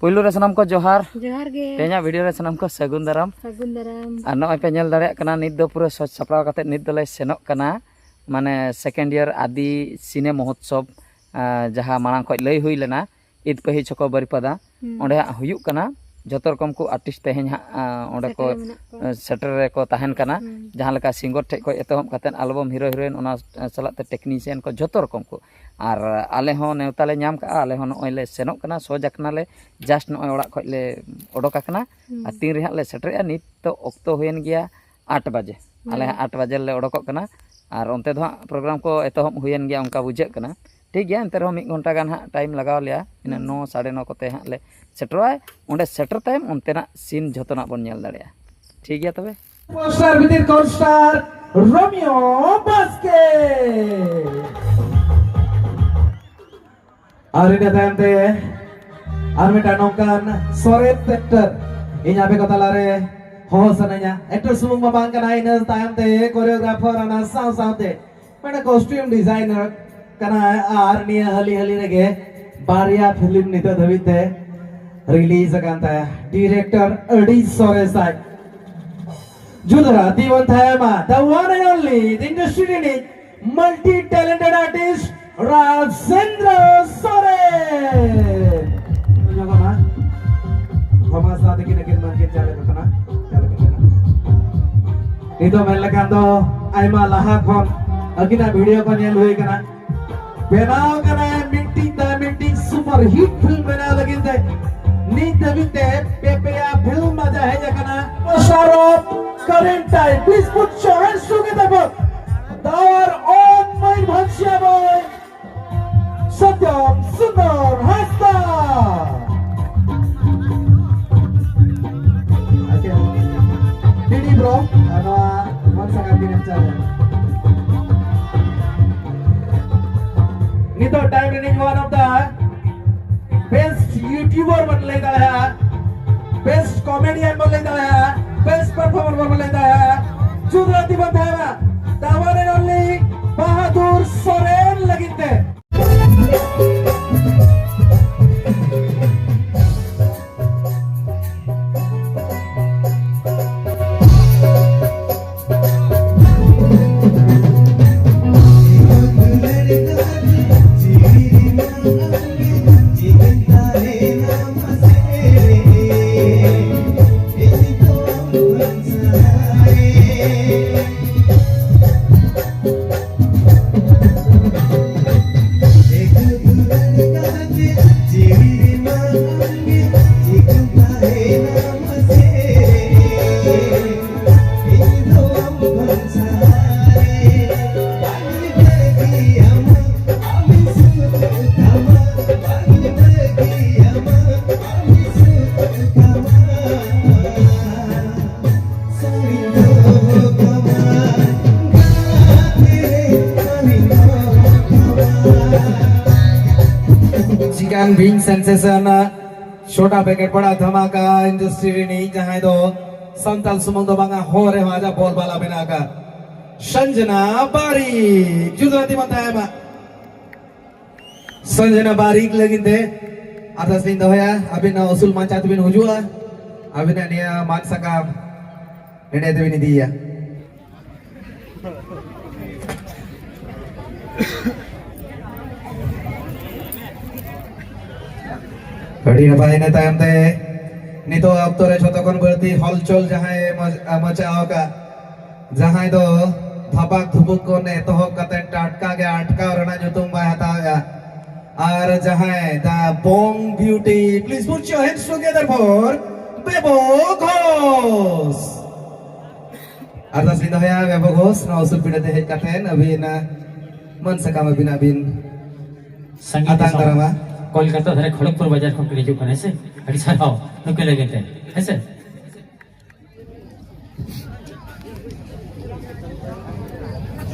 पुलू रे सनम को जोहार जोहार गे तेना वीडियो रे सनम को सगुन दाराम और नॉय पे नेल दाड़े कना नित दो पूरा सच सपड़ाव काते नित दले सेनोक कना माने सेकेंड ईयर आदि सिने महोत्सव जहाँ मांग खय लई हुई लेना ईद पही चको बरिपदा ओंडे हुयुक कना जतो रकम को आर्टिस्ट तेहें ओंडे को सेटर रे को तहन कना जहाँ लका सिंगर ठे को एतहम कातेन एल्बम हीरो हीरोइन ओना चलाते टेक्नीशियन को जतो रकम को और आले हो नेवता ले नाम का आले हो नय ले सेनोक कना सोज अकना ले जस्ट नय ओड़ा खय ले ओडोक अकना आ तीन रे ले सेटरेआ नित तो ऑक्तो होयन गया 8 बजे आले 8 बजे ले ओडोक कना और ओनते दो प्रोग्राम को एतहम होयन गया उनका बुझे कना ठीक गया एंते रहो 1 घंटा गान हाँ टाइम लगाव लिया इन 9 9:30 कोते हाँ ले सेटरवा ओंडे सेटर टाइम ओनतेना सीन झोतना बन नेल दाड़ेया ठीक गया तबे poster within co-star Romeo Baske और इन टाइम ते आर मिटा नोकान सोरेत एक्टर इन्या पे कथा लारे हो सनanya एक्टर सुमुंग बाबांग kana इन टाइम ते कोरियोग्राफर ana साव सावते मेना कॉस्ट्यूम डिजाइनर kana आर निया हली हली रेगे बारिया फिल्म नितो धविते रिलीज अकांता डायरेक्टर अडी सोरेसाई जुदरा दीवन थायमा the one and only the industry unique multi talented artist Rajendra Soren joga ma hama saat ini nakin makin chale kana itu melakan do aima laha khon agina video ko nyel hui kana benao kana minting super hit film bena laginte ni tabite pepeya film maja hai jakana Sharop current time please put your hands together for our own my bhansya boy Satyam Sundar Hasta okay Didi bro ano once again dinachaya nito time running one of the best YouTuber बन लेता है best comedian बन लेता है best performer बन लेता है जुदराती बनता है the one and only Bahadur Soren लगिते चिकन विंग सेंसेशन छोटा पैकेट बड़ा धमाका इंडस्ट्री नहीं जहाँ दो संताल सुमंग दो बांगा हो रहे वाजा बोल बाला बिना का संजना बारीक जुदराती बताया बा संजना बारीक लेकिन दे atas lindo ya abin na usul mancat bin hujua abin na niya mansaka ini itu ini dia Badi na pahin na tayong te nito abto re chotokon berti holchol jahay machao ka jahay do dhapak dhupuk ko ne tohok kate tatka ge atka orana nyutung bai hata ya ar jahay the Bong Beauty please put your hands together for Bebo Ghosh atas lindo ya Bebo Ghosh na usul pidate hej katen abin man sakam abin atang tarama Kolkata धरे खड़गपुर बाजार को किरी जुकन ऐसे अड़ी साराओ नुके लगे थे ऐसे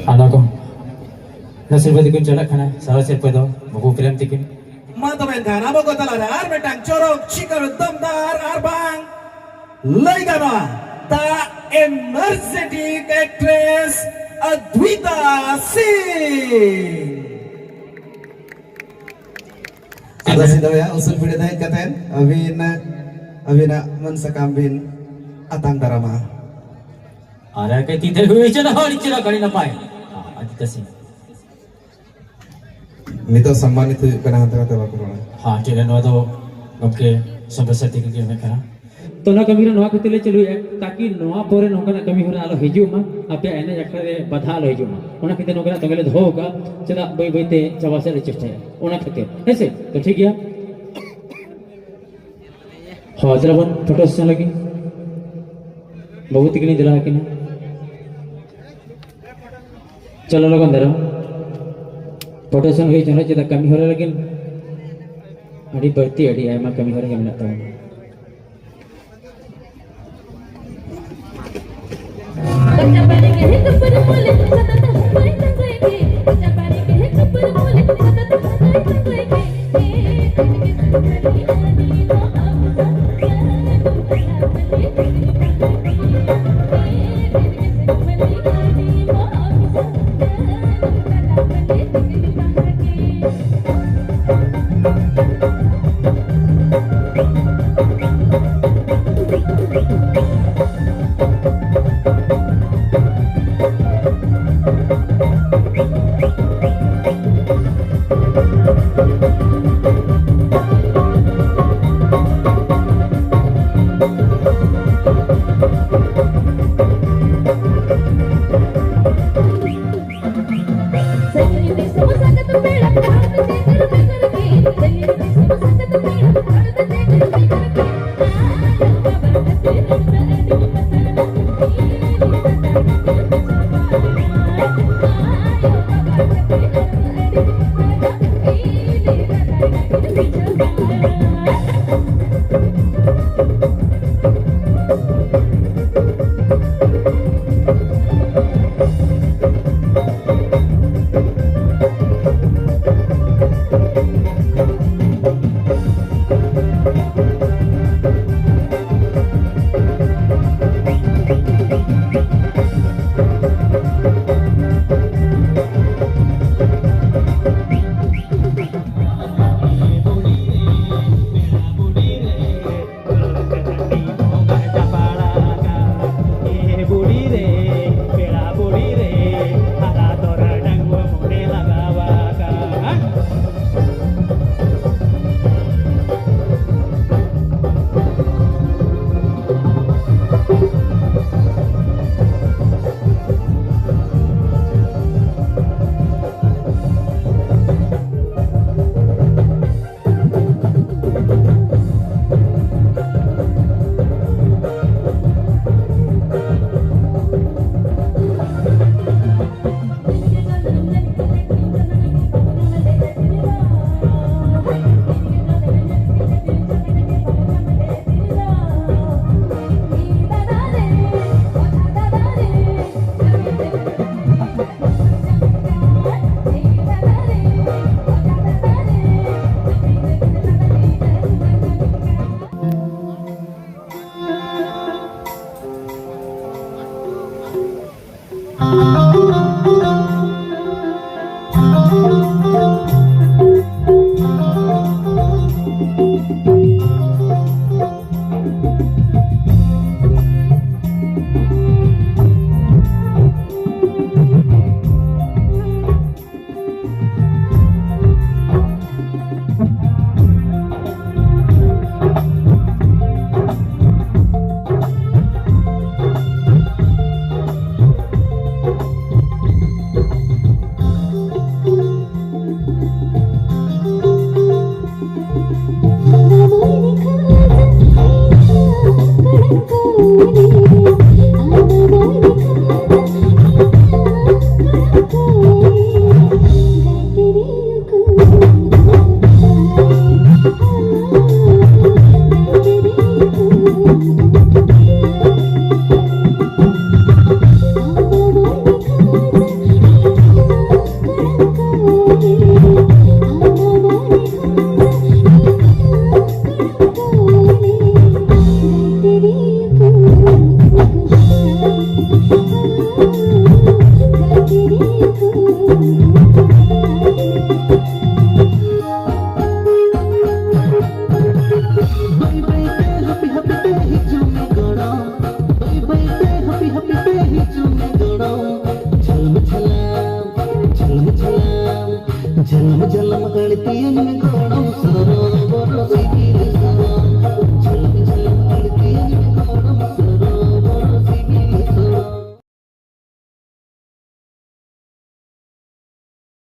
आना को नसीब दिकुन चला खाना सारा से पैदा बगु फिल्म तिकिन मां तो मैं गाना बगो तला यार बेटा चोरो चिकर दमदार आर बांग लइगाना the energetic actress Advita Singh Ada si doya usul pide dai katen abina man sakam bin atang darama. Ada ke tidak gue cina hari cina kali napai. Adita Singh. Nito सम्मान itu kana hanta kata baku rona. हाँ ठीक है नवा तो okay संपत्ति के में करा तो ना कमी नवा को तेले चलू है ताकि नवा पोरे नौका ना कमी होना आलो हिजू मा आपे आने जकरा रे बाधा आलो हिजू मा ओना किते नौका तंगले धोगा चला बई बईते चबासे रे चेष्टा है ओना खते ऐसे तो ठीक है हाँ चला बन फोटो से लगी बहुत किनी दिला कि ना चलो लोग अंदर फोटो से हुई चलो चला कमी हो लेकिन अड़ी बढ़ती अड़ी आयमा कमी हो रही है जन्म जन्म गणती में गणों सरोवर सिगिर